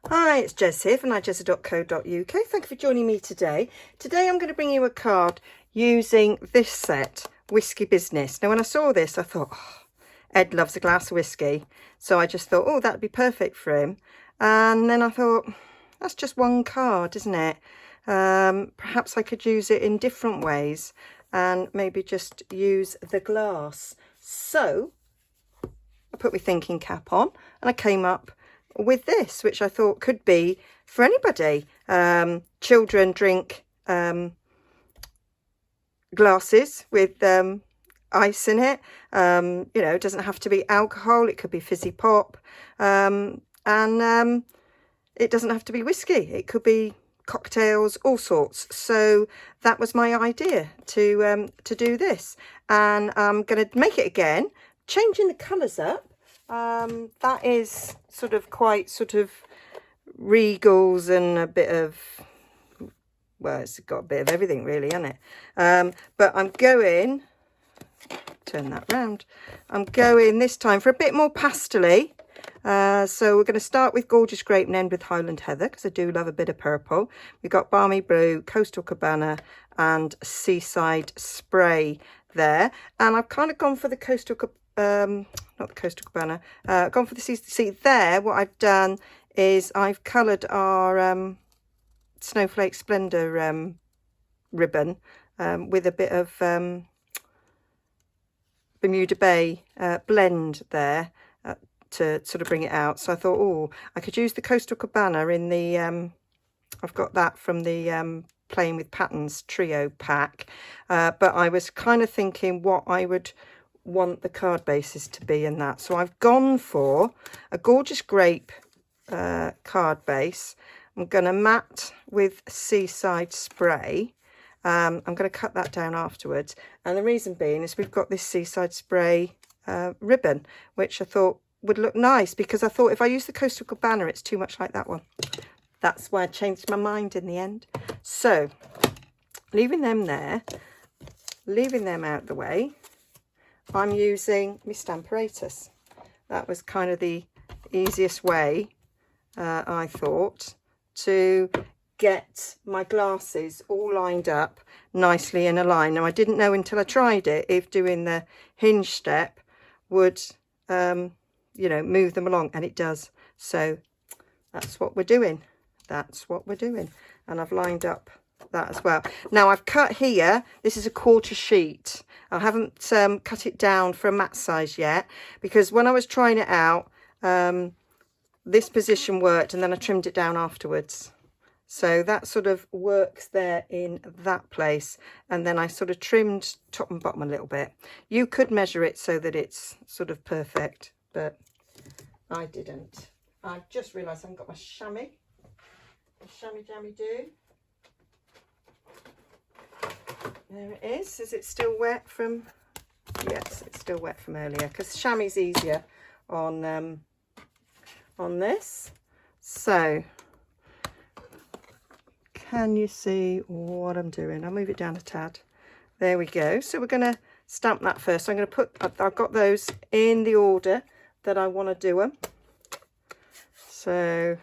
Hi, it's Jez here from Nigezza.co.uk. Thank you for joining me today. Today I'm going to bring you a card using this set, Whiskey Business. Now when I saw this I thought, oh, Ed loves a glass of whiskey. So I just thought, oh, that'd be perfect for him. And then I thought, that's just one card, isn't it? Perhaps I could use it in different ways and maybe just use the glass. So I put my thinking cap on and I came up with this, which I thought could be for anybody. Children drink glasses with ice in it. You know, it doesn't have to be alcohol. It could be fizzy pop, and it doesn't have to be whiskey. It could be cocktails, all sorts. So that was my idea to do this, and I'm going to make it again, changing the colours up. That is sort of quite sort of regals and a bit of, well, it's got a bit of everything really, hasn't it? But I'm going, turn that round, I'm going this time for a bit more pastel-y. So we're going to start with Gorgeous Grape and end with Highland Heather, because I do love a bit of purple. We've got Balmy Blue, Coastal Cabana and Seaside Spray there. And I've kind of gone for the Coastal not the Coastal Cabana, gone for the Seaside. See there, what I've done is I've coloured our Snowflake Splendour ribbon with a bit of Bermuda Bay blend there to sort of bring it out. So I thought, oh, I could use the Coastal Cabana in the, I've got that from the Playing with Patterns trio pack, but I was kind of thinking what I would want the card bases to be in that. So I've gone for a Gorgeous Grape card base. I'm going to matte with Seaside Spray. I'm going to cut that down afterwards, and the reason being is we've got this Seaside Spray ribbon, which I thought would look nice, because I thought if I use the Coastal Cabana it's too much like that one. That's why I changed my mind in the end. So leaving them there, leaving them out the way, I'm using my Stamparatus. That was kind of the easiest way, I thought, to get my glasses all lined up nicely in a line. Now I didn't know until I tried it if doing the hinge step would you know, move them along, and it does. So that's what we're doing. That's what we're doing. And I've lined up that as well. Now I've cut here, this is a 1/4 sheet. I haven't cut it down for a matte size yet, because when I was trying it out, this position worked and then I trimmed it down afterwards. So that sort of works there in that place, and then I sort of trimmed top and bottom a little bit. You could measure it so that it's sort of perfect, but I didn't. I just realised I haven't got my chamois jammy do. There it is. Is it still wet from? Yes, it's still wet from earlier, because chamois is easier on this. So can you see what I'm doing? I'll move it down a tad. There we go. So we're going to stamp that first. So I'm going to put, I've got those in the order that I want to do them. So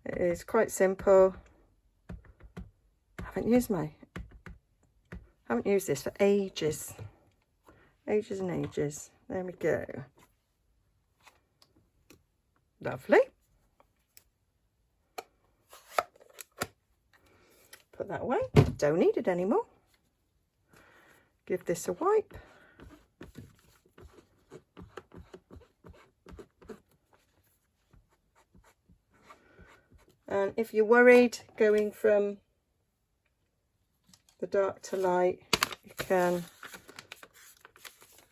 it is quite simple. I haven't used this for ages. Ages and ages. There we go. Lovely. Put that away. Don't need it anymore. Give this a wipe. And if you're worried going from the dark to light, you can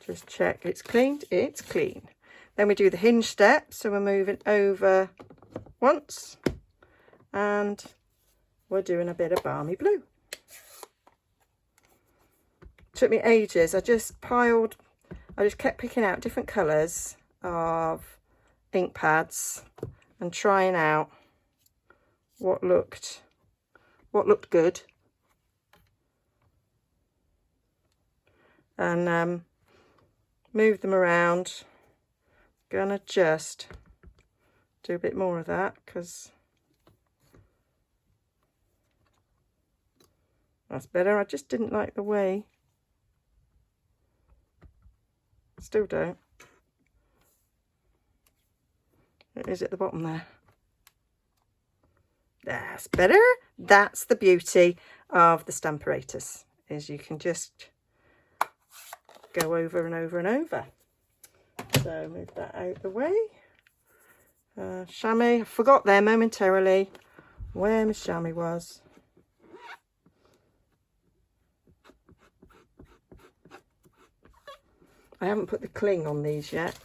just check it's cleaned. It's clean. Then we do the hinge step. So we're moving over once and we're doing a bit of Balmy Blue. Took me ages. I just kept picking out different colours of ink pads and trying out what looked good, and move them around. Gonna just do a bit more of that, because that's better. I just didn't like the way. Still don't. It is at the bottom there. That's better. That's the beauty of the Stamparatus, is you can just go over and over and over. So move that out the way. Chamois, I forgot there momentarily where my chamois was. I haven't put the cling on these yet.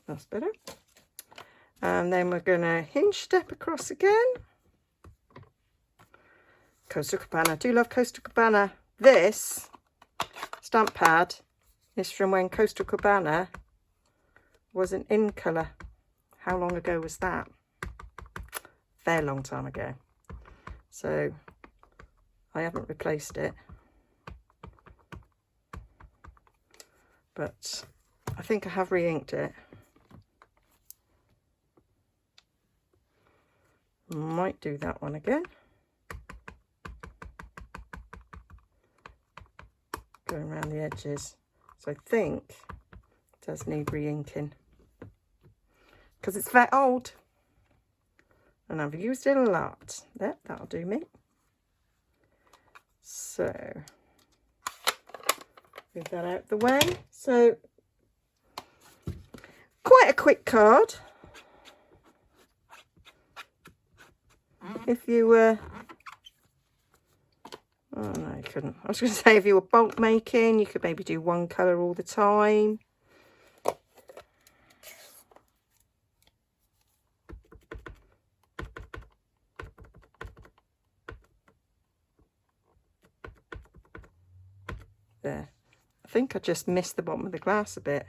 That's better. And then we're going to hinge step across again. Coastal Cabana. I do love Coastal Cabana. This stamp pad is from when Coastal Cabana was an in colour. How long ago was that? Fair long time ago. So I haven't replaced it. But I think I have re-inked it. Might do that one again. Going around the edges. So I think it does need re-inking, because it's very old and I've used it a lot. There, that'll do me. So move that out the way. So quite a quick card. If you were, oh no, you couldn't. I was going to say, if you were bulk making, you could maybe do one colour all the time. There. I think I just missed the bottom of the glass a bit.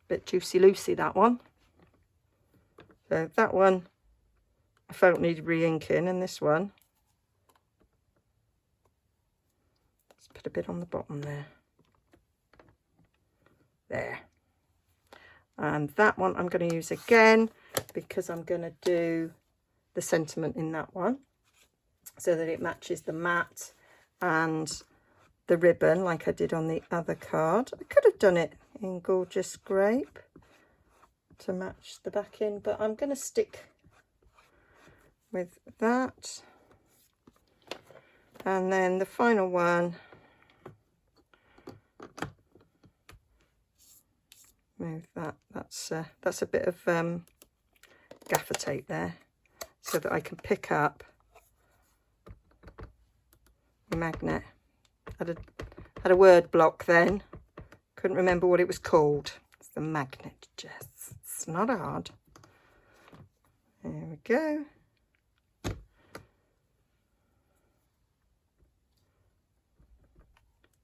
Bit juicy-loosey, that one. So that one I felt needed re-inking, and this one, let's put a bit on the bottom there. There. And that one I'm going to use again, because I'm going to do the sentiment in that one, so that it matches the mat and the ribbon like I did on the other card. I could have done it in Gorgeous Grape to match the backing, but I'm going to stick with that. And then the final one, move that. That's a bit of gaffer tape there, so that I can pick up the magnet. Had a word block then, couldn't remember what it was called. It's the magnet, Jess. It's not hard. There we go.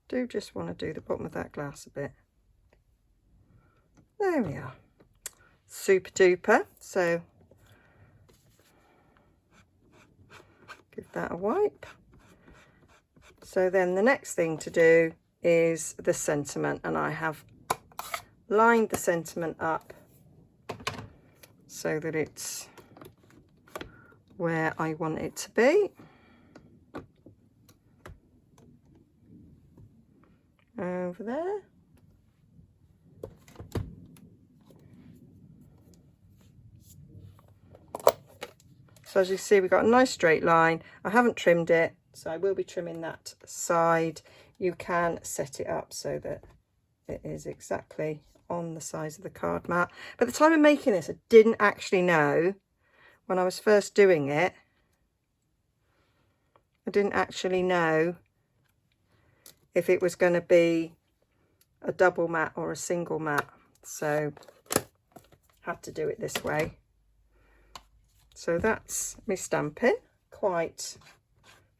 Do just want to do the bottom of that glass a bit. There we are. Super duper. So give that a wipe. So then the next thing to do is the sentiment, and I have lined the sentiment up so that it's where I want it to be. Over there. So as you see, we've got a nice straight line. I haven't trimmed it, so I will be trimming that side. You can set it up so that it is exactly on the size of the card mat. But at the time of making this, I didn't actually know, when I was first doing it, I didn't actually know if it was going to be a double mat or a single mat. So had to do it this way. So that's me stamping. Quite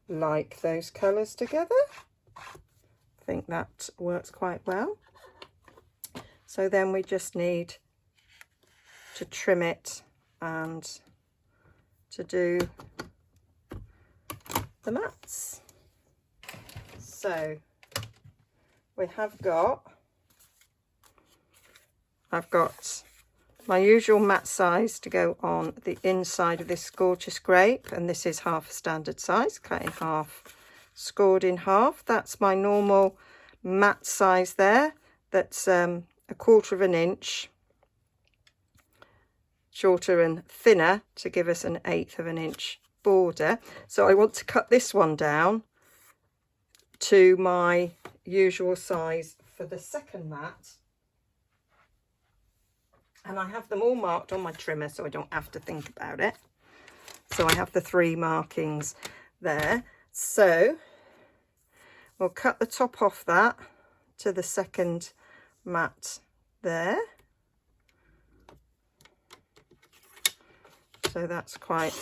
like those colours together. I think that works quite well. So then we just need to trim it and to do the mats. So we have got, I've got my usual mat size to go on the inside of this gorgeous grape, and this is half a standard size, cut in half, scored in half. That's my normal mat size there. That's 1/4 of an inch shorter and thinner to give us an 1/8 of an inch border. So I want to cut this one down to my usual size for the second mat, and I have them all marked on my trimmer so I don't have to think about it. So I have the 3 markings there. So we'll cut the top off that to the second mat there. So that's quite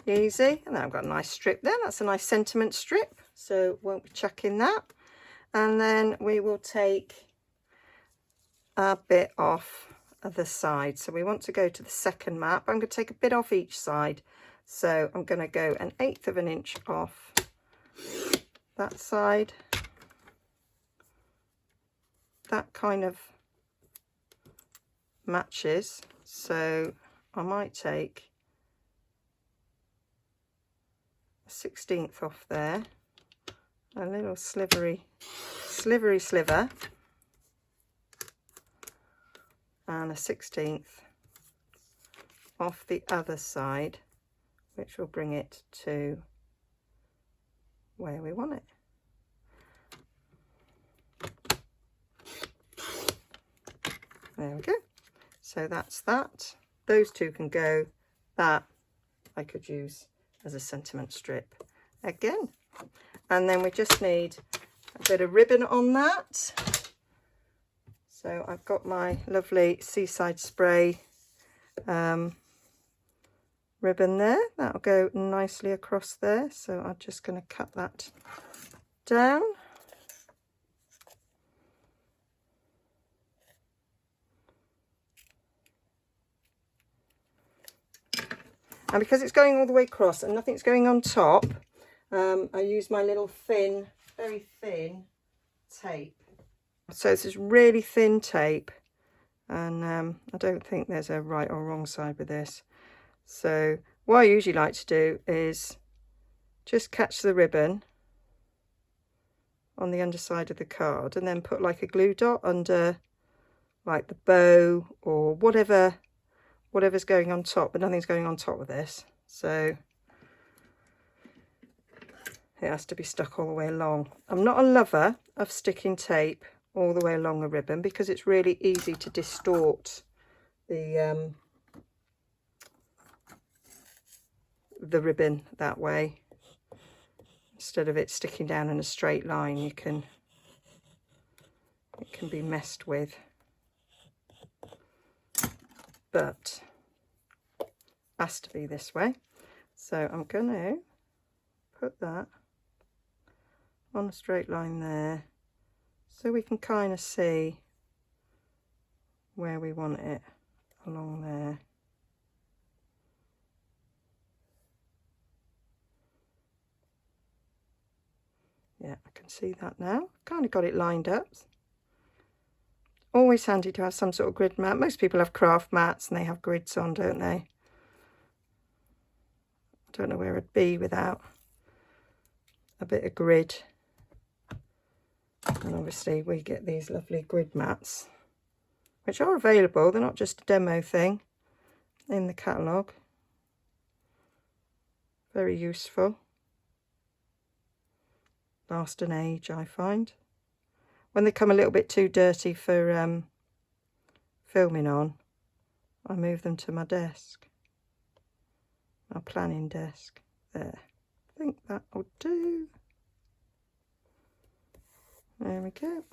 easy. And then I've got a nice strip there. That's a nice sentiment strip, so won't be chucking that. And then we will take a bit off the side. So we want to go to the second mat, but I'm going to take a bit off each side. So I'm going to go an 1/8 of an inch off that side. That kind of matches. So I might take a 1/16 off there, a little slivery sliver, and a 1/16 off the other side, which will bring it to where we want it. There we go. So that's that. Those two can go. That I could use as a sentiment strip again. And then we just need a bit of ribbon on that. So I've got my lovely Seaside Spray ribbon there. That'll go nicely across there. So I'm just going to cut that down. And because it's going all the way across and nothing's going on top, I use my little thin, very thin tape. So this is really thin tape, and I don't think there's a right or wrong side with this. So what I usually like to do is just catch the ribbon on the underside of the card and then put like a glue dot under like the bow or whatever's going on top, but nothing's going on top of this. So it has to be stuck all the way along. I'm not a lover of sticking tape all the way along a ribbon because it's really easy to distort the ribbon that way. Instead of it sticking down in a straight line, it can be messed with. But it has to be this way. So I'm going to put that on a straight line there, so we can kind of see where we want it along there. Yeah, I can see that now. Kind of got it lined up. Always handy to have some sort of grid mat. Most people have craft mats and they have grids on, don't they? I don't know where I'd be without a bit of grid. And obviously we get these lovely grid mats, which are available. They're not just a demo thing in the catalogue. Very useful. Last an age, I find. When they come a little bit too dirty for filming on, I move them to my desk, my planning desk. There, I think that will do. There we go.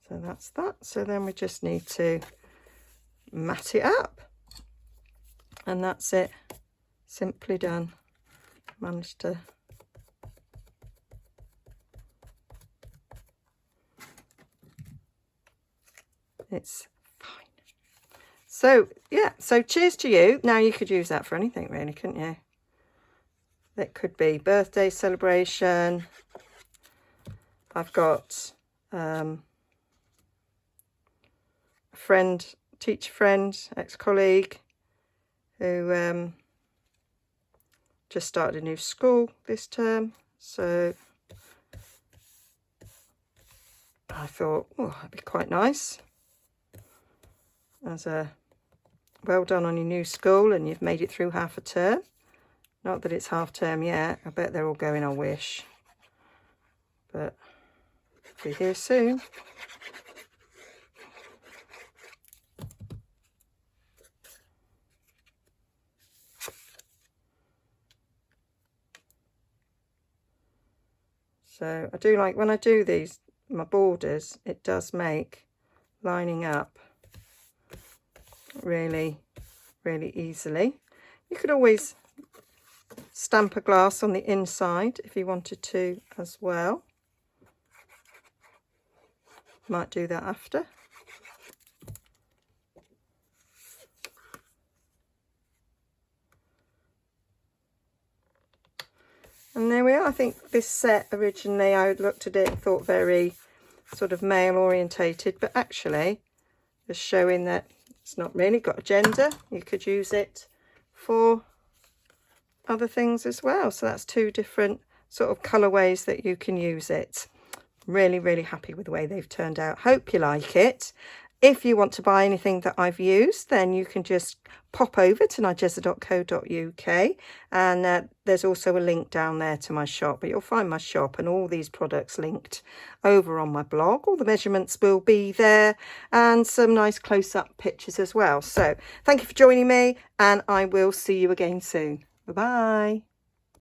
So that's that. So then we just need to mat it up, and that's it. Simply done. Managed to it's fine. So yeah, so cheers to you. Now you could use that for anything really, couldn't you? That could be birthday celebration. I've got a friend, teacher friend, ex-colleague who just started a new school this term, so I thought, oh, that'd be quite nice as a well done on your new school, and you've made it through half a term. Not that it's half term yet. I bet they're all going on Wish, but be here soon. So I do like when I do these, my borders, it does make lining up really, really easily. You could always stamp a glass on the inside if you wanted to as well. Might do that after. And there we are. I think this set originally, I looked at it and thought very sort of male orientated, but actually just showing that it's not really got a gender. You could use it for other things as well. So that's two different sort of colorways that you can use it. Really, really happy with the way they've turned out. Hope you like it. If you want to buy anything that I've used, then you can just pop over to nigezza.co.uk, and there's also a link down there to my shop, but you'll find my shop and all these products linked over on my blog. All the measurements will be there and some nice close-up pictures as well. So thank you for joining me, and I will see you again soon. Bye-bye.